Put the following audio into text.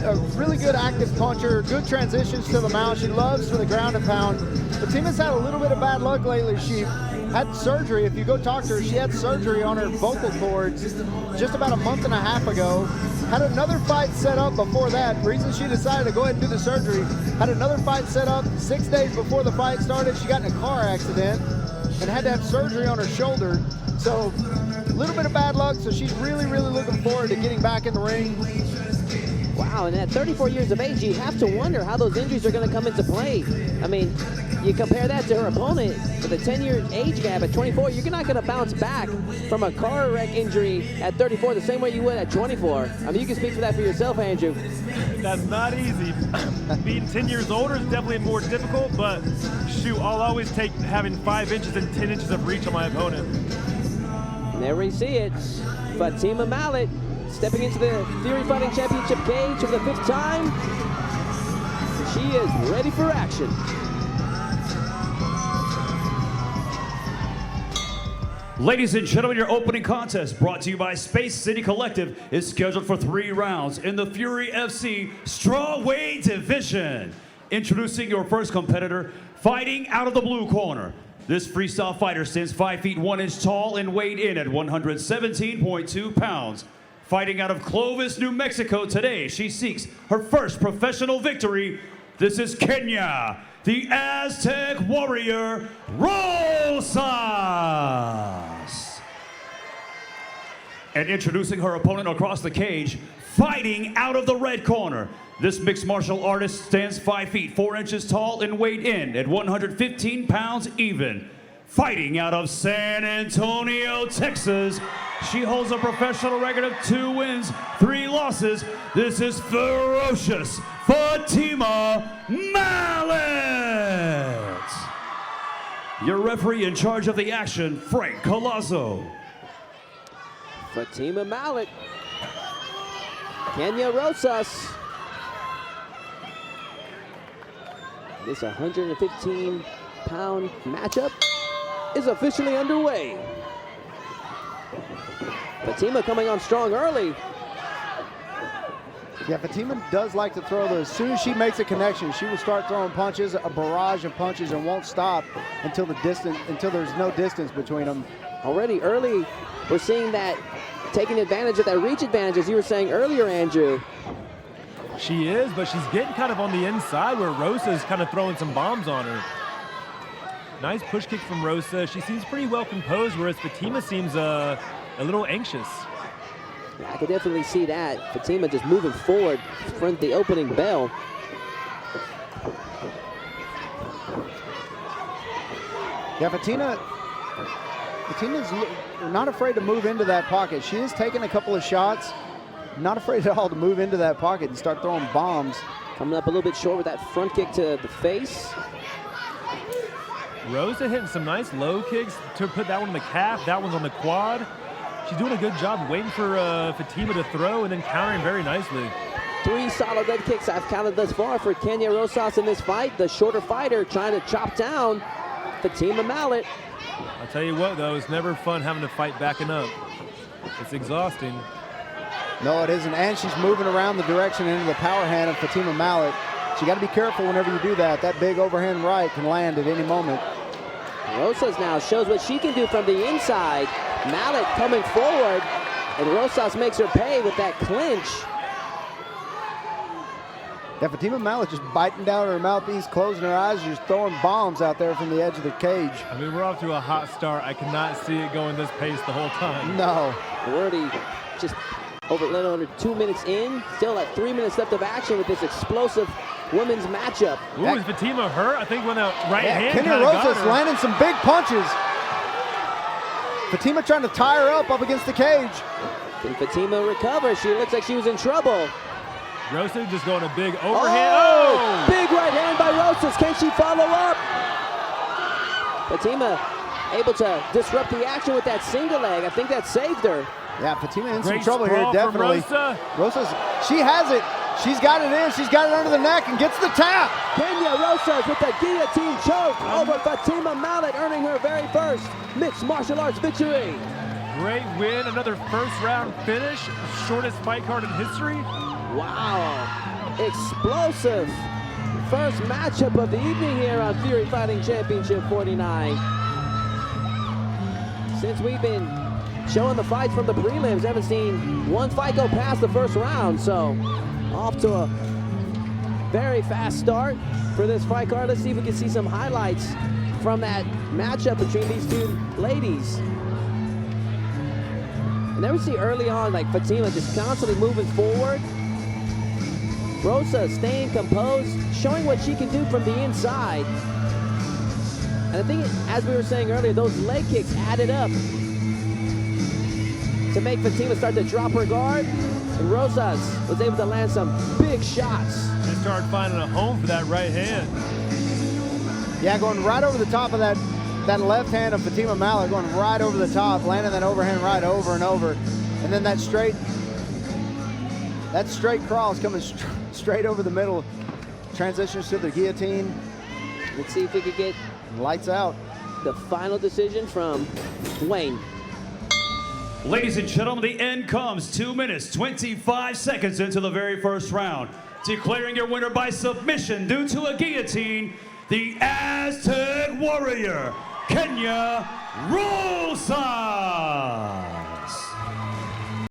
a really good active puncher, good transitions to the mount. She loves for the ground and pound. Fatima's had a little bit of bad luck lately. She had surgery. If you go talk to her, she had surgery on her vocal cords just about a month and a half ago. Had another fight set up before that. The reason she decided to go ahead and do the surgery, had another fight set up 6 days before the fight started. She got in a car accident and had to have surgery on her shoulder. So a little bit of bad luck, so she's really, really looking forward to getting back in the ring. Wow, and at 34 years of age, you have to wonder how those injuries are going to come into play. I mean, you compare that to her opponent with a 10-year age gap at 24, you're not going to bounce back from a car wreck injury at 34 the same way you would at 24. I mean, you can speak for that for yourself, Andrew. That's not easy. Being 10 years older is definitely more difficult, but shoot, I'll always take having 5 inches and 10 inches of reach on my opponent. And there we see it. Fatima Mallett stepping into the Fury Fighting Championship cage for the 5th time. She is ready for action. Ladies and gentlemen, your opening contest brought to you by Space City Collective is scheduled for 3 rounds in the Fury FC Strawweight Division. Introducing your first competitor, fighting out of the blue corner. This freestyle fighter stands 5 feet 1 inch tall and weighed in at 117.2 pounds. Fighting out of Clovis, New Mexico today, she seeks her first professional victory. This is Kenia, the Aztec Warrior, Rosas. And introducing her opponent across the cage, fighting out of the red corner. This mixed martial artist stands 5 feet 4 inches tall and weighed in at 115 pounds even. Fighting out of San Antonio, Texas, she holds a professional record of 2 wins, 3 losses. This is ferocious Fatima Mallett. Your referee in charge of the action, Frank Colazzo. Fatima Mallett, Kenia Rosas. This 115-pound matchup is officially underway. Fatima coming on strong early. Yeah, Fatima does like to throw those. As soon as she makes a connection, she will start throwing punches, a barrage of punches, and won't stop until there's no distance between them. Already early, we're seeing that taking advantage of that reach advantage, as you were saying earlier, Andrew. She is, but she's getting kind of on the inside where Rosa is kind of throwing some bombs on her. Nice push kick from Rosa. She seems pretty well composed, whereas Fatima seems a little anxious. Yeah, I could definitely see that. Fatima just moving forward from the opening bell. Yeah, Fatina's not afraid to move into that pocket. She is taking a couple of shots. Not afraid at all to move into that pocket and start throwing bombs. Coming up a little bit short with that front kick to the face. Rosa hitting some nice low kicks to put that one on the calf. That one's on the quad. She's doing a good job waiting for Fatima to throw and then countering very nicely. 3 solid leg kicks I've counted thus far for Kenia Rosas in this fight. The shorter fighter trying to chop down Fatima Mallett. I'll tell you what, though, it's never fun having to fight backing up. It's exhausting. No, it isn't, and she's moving around the direction into the power hand of Fatima Mallett. So you got to be careful whenever you do that. That big overhand right can land at any moment. Rosas now shows what she can do from the inside. Mallett coming forward, and Rosas makes her pay with that clinch. Yeah, Fatima Mallett just biting down her mouthpiece, closing her eyes, just throwing bombs out there from the edge of the cage. I mean, we're off to a hot start. I cannot see it going this pace the whole time. No. We're already just over a little under 2 minutes in. Still at 3 minutes left of action with this explosive women's matchup. Ooh, is Fatima hurt? I think when the right hand Kenia Rosas landing some big punches. Fatima trying to tie her up against the cage. Can Fatima recover? She looks like she was in trouble. Rosa just going a big overhand. Oh! Big right hand by Rosas. Can she follow up? Fatima able to disrupt the action with that single leg. I think that saved her. Yeah, Fatima in some Great trouble here, definitely. Rosa. Rosas, she has it. She's got it in. She's got it under the neck and gets the tap. Kenia Rosas with the guillotine choke over Fatima Mallett, earning her very first mixed martial arts victory. Great win. Another first round finish. Shortest fight card in history. Wow. explosive first matchup of the evening here on Fury Fighting Championship 49. Since we've been showing the fights from the prelims, haven't seen one fight go past the first round, so off to a very fast start for this fight card. Let's see if we can see some highlights from that matchup between these two ladies. And then we see early on, like Fatima just constantly moving forward. Rosa staying composed, showing what she can do from the inside. And I think, as we were saying earlier, those leg kicks added up to make Fatima start to drop her guard. And Rosas was able to land some big shots. And started finding a home for that right hand. Yeah, going right over the top of that left hand of Fatima Mallett, going right over the top, landing that overhand right over and over. And then that straight cross coming straight over the middle, transitions to the guillotine. Let's see if we could get Lights out. the final decision from Wayne. Ladies and gentlemen, the end comes 2 minutes, 25 seconds into the very first round. Declaring your winner by submission due to a guillotine, the Aztec Warrior, Kenia Rosas.